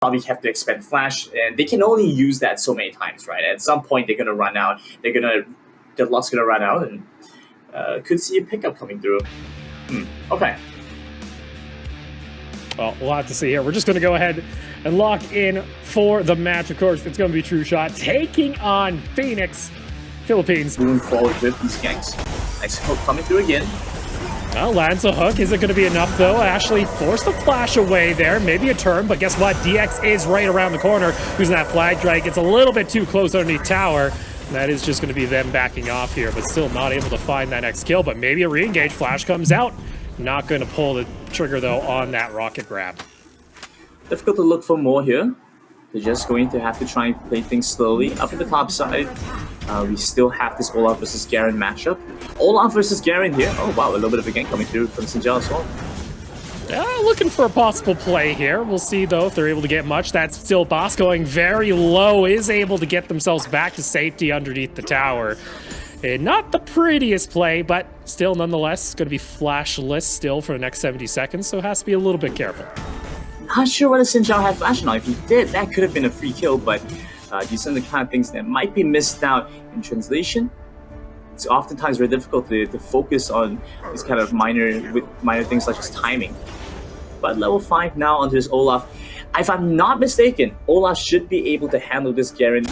probably have to expend flash, and they can only use that so many times, right? At some point, they're gonna run out. The luck's gonna run out, and could see a pickup coming through. Okay. Well, we'll have to see here. We're just going to go ahead and lock in for the match. Of course, it's going to be Trueshot taking on Phoenix, Philippines. Moving forward with these ganks. Nice hook coming through again. Well, lands a hook. Is it going to be enough, though? Ashley forced the flash away there. Maybe a turn, but guess what? DX is right around the corner. Using that flag drag. It's a little bit too close underneath tower. And that is just going to be them backing off here, but still not able to find that next kill. But maybe a re-engage. Flash comes out. Not going to pull the trigger, though, on that rocket grab. Difficult to look for more here. They're just going to have to try and play things slowly. Up at the top side, we still have this Olaf versus Garen matchup. Olaf versus Garen here. Oh, wow, a little bit of a gank coming through from Sinjal as well. Looking for a possible play here. We'll see, though, if they're able to get much. That's still Boss going very low, is able to get themselves back to safety underneath the tower. And not the prettiest play, but still, nonetheless, going to be flashless still for the next 70 seconds, so has to be a little bit careful. Not sure whether Sinjal had flash or not. If he did, that could have been a free kill, but these are the kind of things that might be missed out in translation. It's oftentimes very difficult to focus on these kind of minor things such as timing. But level 5 now onto this Olaf. If I'm not mistaken, Olaf should be able to handle this Garen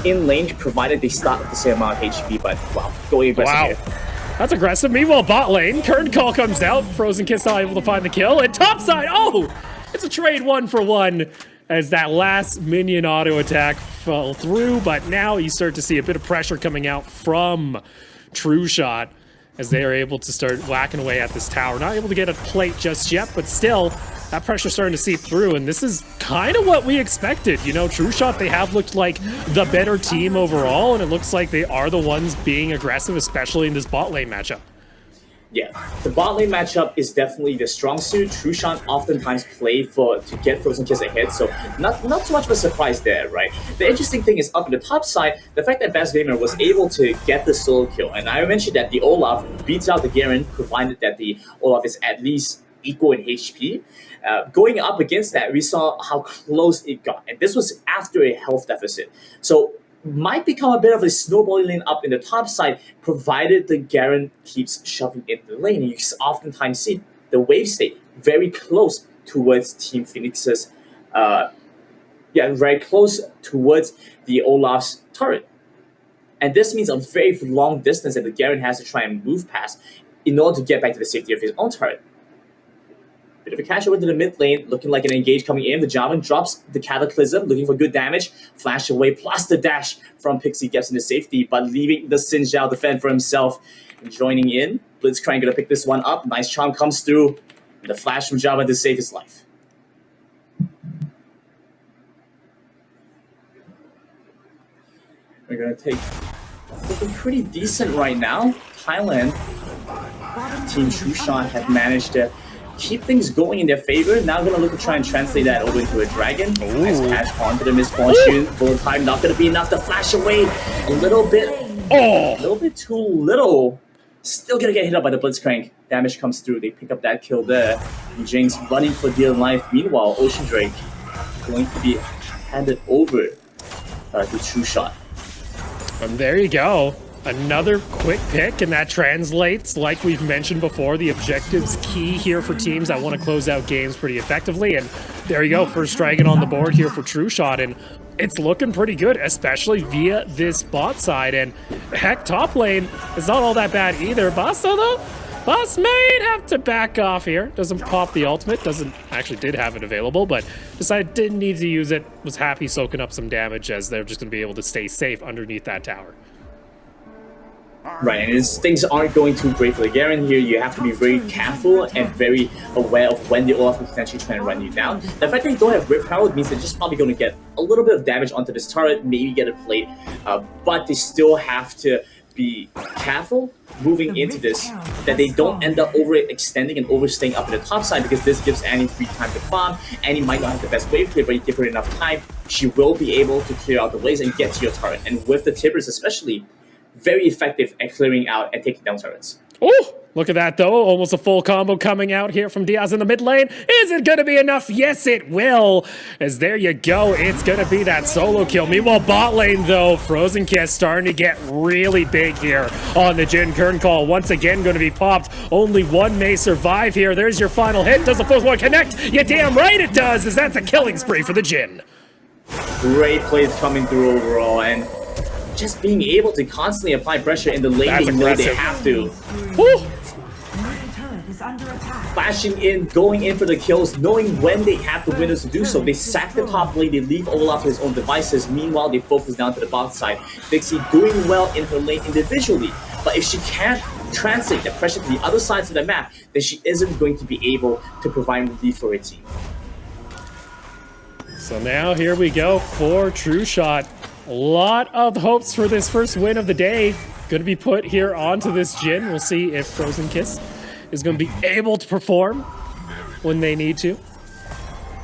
in lane, provided they start with the same amount of HP, but wow, going aggressive here. That's aggressive. Meanwhile, bot lane, curtain call comes out. Frozen Kiss not able to find the kill. And topside, oh! It's a trade 1-for-1 as that last minion auto attack fell through, but now you start to see a bit of pressure coming out from Trueshot as they are able to start whacking away at this tower. Not able to get a plate just yet, but still, that pressure's starting to seep through, and this is kind of what we expected. You know, Trueshot, they have looked like the better team overall, and it looks like they are the ones being aggressive, especially in this bot lane matchup. Yeah, the bot lane matchup is definitely the strong suit. Trueshot oftentimes play to get Frozen Kiss ahead, so not so much of a surprise there, right? The interesting thing is up at the top side, the fact that Best Gamer was able to get the solo kill, and I mentioned that the Olaf beats out the Garen, provided that the Olaf is at least equal in HP. Going up against that, we saw how close it got, and this was after a health deficit. So might become a bit of a snowballing lane up in the top side, provided the Garen keeps shoving in the lane. You oftentimes see the wave state very close towards Team Phoenix's, very close towards the Olaf's turret. And this means a very long distance that the Garen has to try and move past in order to get back to the safety of his own turret. Bit of a catch over to the mid lane, looking like an engage coming in. The Jarvan drops the Cataclysm, looking for good damage. Flash away, plus the dash from Pixie gets into safety, but leaving the Sinjal defend for himself. And joining in, Blitzcrank gonna pick this one up. Nice charm comes through. And the flash from Jarvan to save his life. We're gonna take looking pretty decent right now. Thailand, Team Trueshot have managed to keep things going in their favor. Now gonna look to try and translate that over into a dragon. Ooh. Nice catch onto the misfortune. Bullet time not gonna be enough to flash away. A little bit too little. Still gonna get hit up by the Blitzcrank. Damage comes through. They pick up that kill there. And Jinx running for dear life. Meanwhile, Ocean Drake going to be handed over to Trueshot. And there you go. Another quick pick, and that translates, like we've mentioned before, the objective's key here for teams that want to close out games pretty effectively. And there you go, first dragon on the board here for Trueshot, and it's looking pretty good, especially via this bot side. And heck, top lane is not all that bad either. Boss, though, Boss may have to back off here. Doesn't pop the ultimate, did have it available, but decided didn't need to use it. Was happy soaking up some damage as they're just going to be able to stay safe underneath that tower. Right, and things aren't going too great for the Garen here. You have to be very careful and very aware of when the Olaf will potentially try and run you down. The fact that you don't have Rift Power means they're just probably going to get a little bit of damage onto this turret, maybe get a plate, but they still have to be careful moving into this, that they don't end up overextending and overstaying up in the top side, because this gives Annie free time to farm. Annie might not have the best wave clear, but you give her enough time, she will be able to clear out the waves and get to your turret. And with the Tibbers especially, very effective at clearing out and taking down turrets. Oh! Look at that, though. Almost a full combo coming out here from Diaz in the mid lane. Is it going to be enough? Yes, it will. As there you go. It's going to be that solo kill. Meanwhile, bot lane, though, Frozen Kiss starting to get really big here on the Jhin. Kern Call once again going to be popped. Only one may survive here. There's your final hit. Does the first one connect? You damn right it does, as that's a killing spree for the Jhin. Great plays coming through overall, and just being able to constantly apply pressure in the lane they know they have to. Woo. Flashing in, going in for the kills, knowing when they have the windows to do so. They sack the top lane, they leave Olaf to his own devices. Meanwhile, they focus down to the bot side. Dixie doing well in her lane individually, but if she can't translate the pressure to the other sides of the map, then she isn't going to be able to provide relief for her team. So now here we go for Trueshot. A lot of hopes for this first win of the day going to be put here onto this Jhin. We'll see if Frozen Kiss is going to be able to perform when they need to.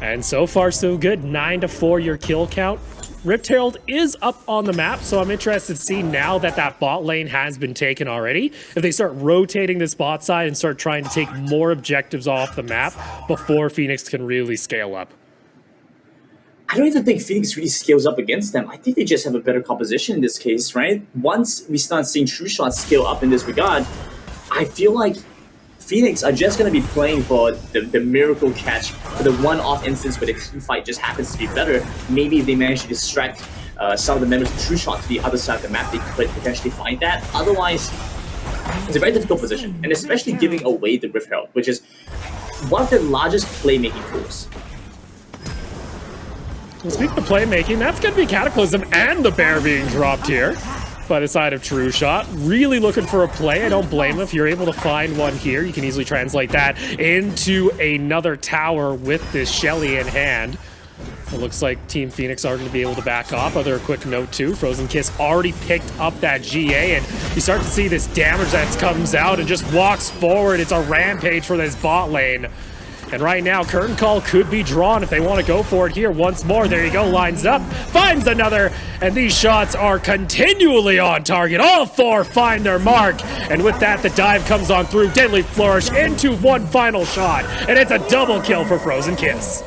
And so far, so good. 9-4 your kill count. Rift Herald is up on the map, so I'm interested to see now that that bot lane has been taken already, if they start rotating this bot side and start trying to take more objectives off the map before Phoenix can really scale up. I don't even think Phoenix really scales up against them. I think they just have a better composition in this case, right? Once we start seeing Trueshot scale up in this regard, I feel like Phoenix are just going to be playing for the miracle catch, for the one-off instance where the team fight just happens to be better. Maybe if they manage to distract some of the members of Trueshot to the other side of the map, they could potentially find that. Otherwise, it's a very difficult position, and especially giving away the Rift Herald, which is one of the largest playmaking tools. Well, speaking of playmaking, that's going to be Cataclysm and the bear being dropped here by the side of Trueshot. Really looking for a play. I don't blame him. If you're able to find one here, you can easily translate that into another tower with this Shelly in hand. It looks like Team Phoenix are going to be able to back off. Other quick note too, Frozen Kiss already picked up that GA, and you start to see this damage that comes out and just walks forward. It's a rampage for this bot lane. And right now, Curtain Call could be drawn if they want to go for it here once more. There you go, lines up, finds another, and these shots are continually on target. All four find their mark, and with that, the dive comes on through. Deadly Flourish into one final shot, and it's a double kill for Frozen Kiss.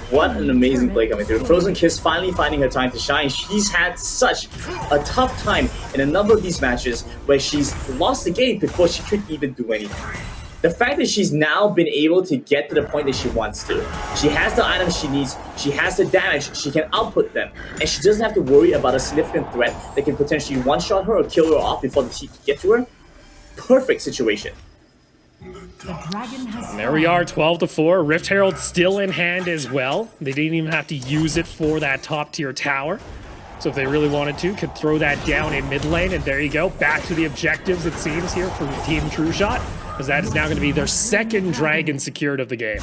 What an amazing play coming through. Frozen Kiss finally finding her time to shine. She's had such a tough time in a number of these matches where she's lost the game before she could even do anything. The fact that she's now been able to get to the point that she wants to. She has the items she needs, she has the damage, she can output them, and she doesn't have to worry about a significant threat that can potentially one-shot her or kill her off before the team can get to her. Perfect situation. And there we are, 12-4. Rift Herald still in hand as well. They didn't even have to use it for that top-tier tower. So if they really wanted to, could throw that down in mid lane, and there you go. Back to the objectives, it seems, here for Team Trueshot, because that is now going to be their second dragon secured of the game.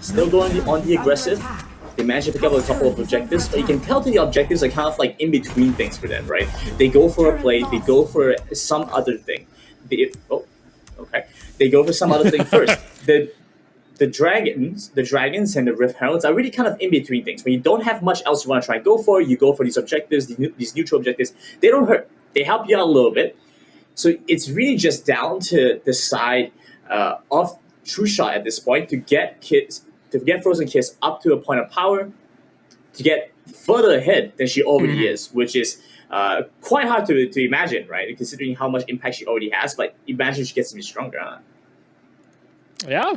Still going on the aggressive. They managed to pick up a couple of objectives, but you can tell that the objectives are kind of like in between things for them, right? They go for a play, they go for some other thing. They go for some other thing first. The dragons and the Rift Heralds are really kind of in between things. When you don't have much else you want to try and go for, you go for these objectives, these neutral objectives. They don't hurt. They help you out a little bit. So it's really just down to the side of Trueshot at this point to get Frozen Kiss up to a point of power, to get further ahead than she already is, which is quite hard to imagine, right? Considering how much impact she already has, but imagine if she gets to be stronger. Huh? Yeah.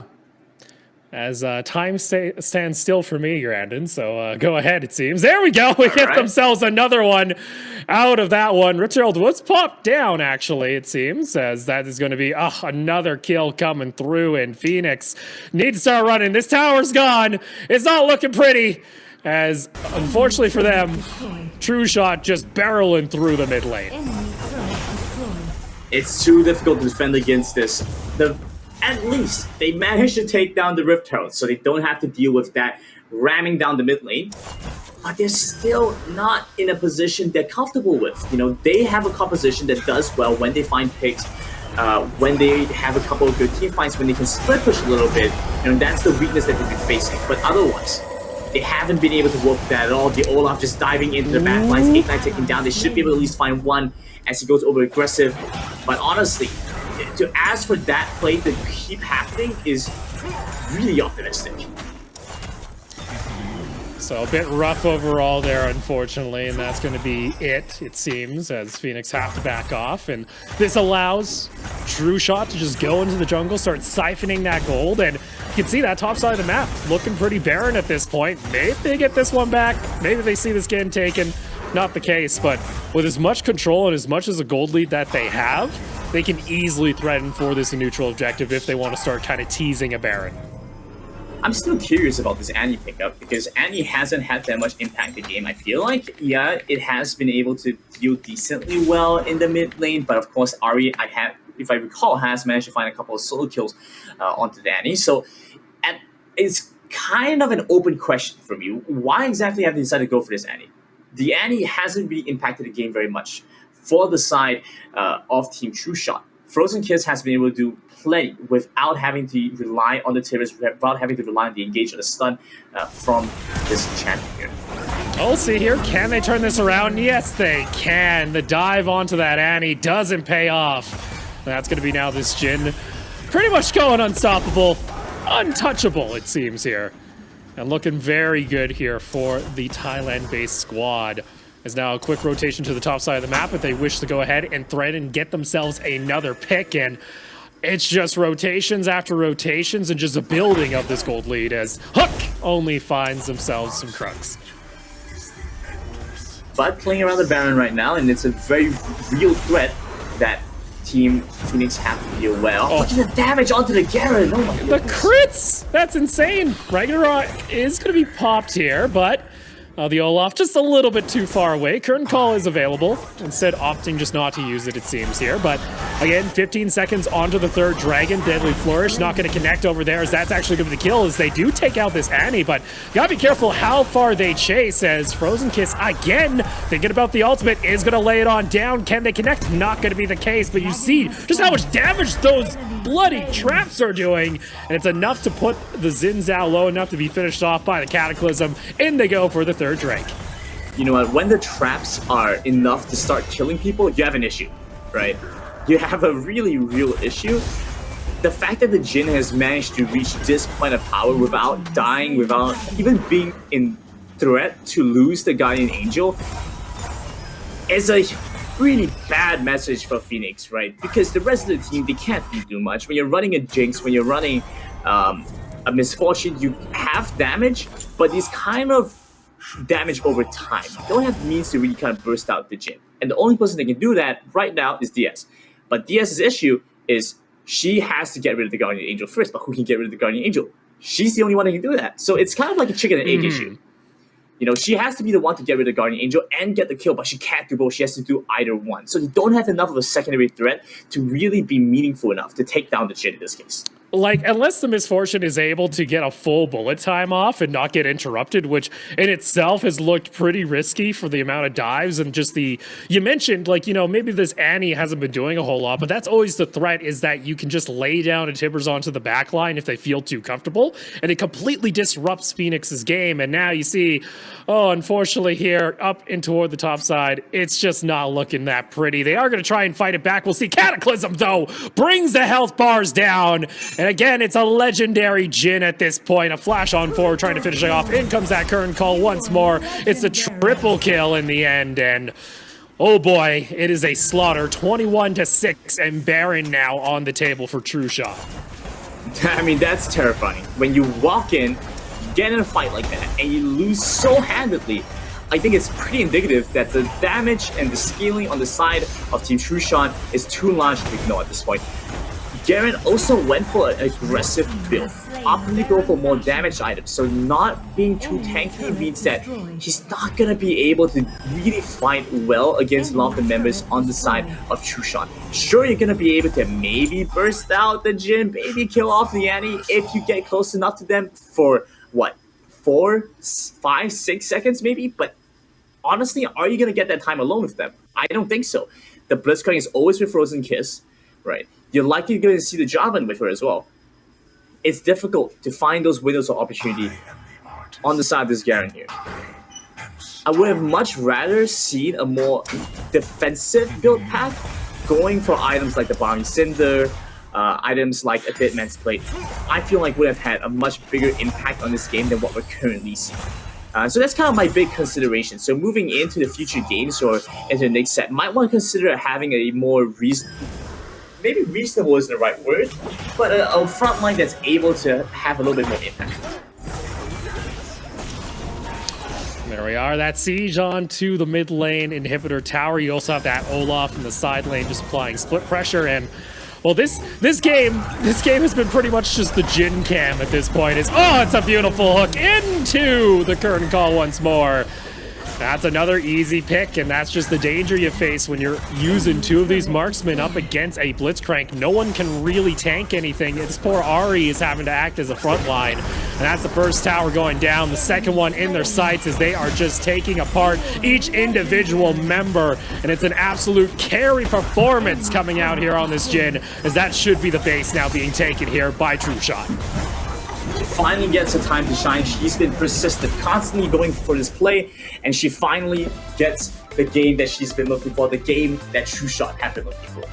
As time stands still for me, Grandin, so go ahead, it seems. There we go. We get themselves another one out of that one. Richard was popped down, actually, it seems, as that is going to be another kill coming through, and Phoenix need to start running. This tower's gone. It's not looking pretty, as unfortunately for them, Trueshot just barreling through the mid lane. It's too difficult to defend against this. At least they managed to take down the Rift Herald, so they don't have to deal with that ramming down the mid lane. But they're still not in a position they're comfortable with. You know, they have a composition that does well when they find picks, when they have a couple of good team fights, when they can split push a little bit. You know, that's the weakness that they've been facing. But otherwise, They haven't been able to work with that at all. The Olaf just diving into the backlines, Ignite taking down. They should be able to at least find one as he goes over aggressive. But honestly, to ask for that play to keep happening is really optimistic. So a bit rough overall there, unfortunately, and that's going to be it seems, as Phoenix have to back off. And this allows Trueshot to just go into the jungle, start siphoning that gold, and you can see that top side of the map looking pretty barren at this point. Maybe they get this one back, maybe they see this game taken. Not the case, but with as much control and as much as a gold lead that they have, they can easily threaten for this neutral objective if they want to start kind of teasing a Baron. I'm still curious about this Annie pickup because Annie hasn't had that much impact in the game. I feel like, yeah, it has been able to deal decently well in the mid lane, but of course, Ari, if I recall, has managed to find a couple of solo kills onto the Annie. So it's kind of an open question for me. Why exactly have they decided to go for this Annie? The Annie hasn't really impacted the game very much for the side of Team Trueshot. Frozen Kiss has been able to do plenty without having to rely on the Tibbers, without having to rely on the engage or the stun from this champion here. We'll see here. Can they turn this around? Yes, they can. The dive onto that Annie doesn't pay off. That's going to be now this Jhin pretty much going unstoppable, untouchable, it seems here. And looking very good here for the Thailand-based squad. Is now a quick rotation to the top side of the map if they wish to go ahead and thread and get themselves another pick. And it's just rotations after rotations and just a building of this gold lead as Hook only finds themselves some crux. But playing around the Baron right now, and it's a very real threat that Team Phoenix have to be aware of. Look at the damage onto the Garen. Oh my goodness. The crits! That's insane. Ragnarok is going to be popped here, but the Olaf just a little bit too far away. Curtain Call is available, instead opting just not to use it seems here. But again, 15 seconds onto the third Dragon. Deadly Flourish, not going to connect over there as that's actually going to be the kill as they do take out this Annie. But you gotta be careful how far they chase as Frozen Kiss, again, thinking about the ultimate, is going to lay it on down. Can they connect? Not going to be the case, but you see just how much damage those bloody traps are doing. And it's enough to put the Xin Zhao low enough to be finished off by the Cataclysm. In they go for the third Drake. You know what, when the traps are enough to start killing people, you have an issue, right? You have a really real issue. The fact that the Jhin has managed to reach this point of power without dying, without even being in threat to lose the Guardian Angel is a really bad message for Phoenix, right? Because the rest of the team, they can't do much. When you're running a Jinx, when you're running a Misfortune, you have damage, but these kind of damage over time. You don't have means to really kind of burst out the Jhin. And the only person that can do that right now is DS. But DS's issue is she has to get rid of the Guardian Angel first, but who can get rid of the Guardian Angel? She's the only one that can do that. So it's kind of like a chicken and egg issue. You know, she has to be the one to get rid of the Guardian Angel and get the kill, but she can't do both. She has to do either one. So you don't have enough of a secondary threat to really be meaningful enough to take down the Jhin in this case. Like, unless the Misfortune is able to get a full bullet time off and not get interrupted, which in itself has looked pretty risky for the amount of dives and just the... You mentioned, like, you know, maybe this Annie hasn't been doing a whole lot, but that's always the threat, is that you can just lay down a Tibbers onto the back line if they feel too comfortable, and it completely disrupts Phoenix's game. And now you see, oh, unfortunately here, up and toward the top side, it's just not looking that pretty. They are going to try and fight it back. We'll see. Cataclysm, though, brings the health bars down. And again, it's a legendary Jhin at this point. A flash on forward trying to finish it off. In comes that current call once more. It's a triple kill in the end. And oh boy, it is a slaughter. 21-6 and Baron now on the table for Trueshot. I mean, that's terrifying. When you walk in, get in a fight like that, and you lose so handedly, I think it's pretty indicative that the damage and the scaling on the side of Team Trueshot is too large to ignore at this point. Garen also went for an aggressive build, opting to go for more damage items, so not being too tanky means that he's not going to be able to really fight well against a lot of the members on the side of Trueshot. Sure, you're going to be able to maybe burst out the Jhin, maybe kill off the Annie if you get close enough to them for, what, 4, 5, 6 seconds maybe? But honestly, are you going to get that time alone with them? I don't think so. The Blitzcrank is always with Frozen Kiss, right? You're likely going to see the Jarvan with her as well. It's difficult to find those windows of opportunity on the side of this Garen here. I would have much rather seen a more defensive build path, going for items like the Bombing Cinder, items like a Deadman's Plate. I feel like would have had a much bigger impact on this game than what we're currently seeing. So that's kind of my big consideration. So moving into the future games or into the next set, might want to consider having a more maybe reasonable isn't the right word, but a front line that's able to have a little bit more impact. There we are, that siege onto the mid lane inhibitor tower. You also have that Olaf in the side lane just applying split pressure, and well, this game has been pretty much just the Jin cam at this point. It's a beautiful hook into the curtain call once more. That's another easy pick, and that's just the danger you face when you're using two of these marksmen up against a Blitzcrank. No one can really tank anything. It's poor Ari is having to act as a front line, and that's the first tower going down. The second one in their sights as they are just taking apart each individual member, and it's an absolute carry performance coming out here on this Jin, as that should be the base now being taken here by Trueshot. She finally gets her time to shine. She's been persistent, constantly going for this play, and she finally gets the game that she's been looking for, the game that Trueshot had been looking for.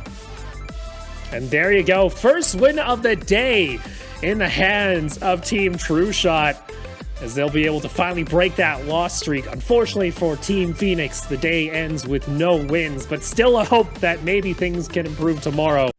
And there you go, first win of the day in the hands of Team Trueshot, as they'll be able to finally break that loss streak. Unfortunately for Team Phoenix, the day ends with no wins, but still a hope that maybe things can improve tomorrow.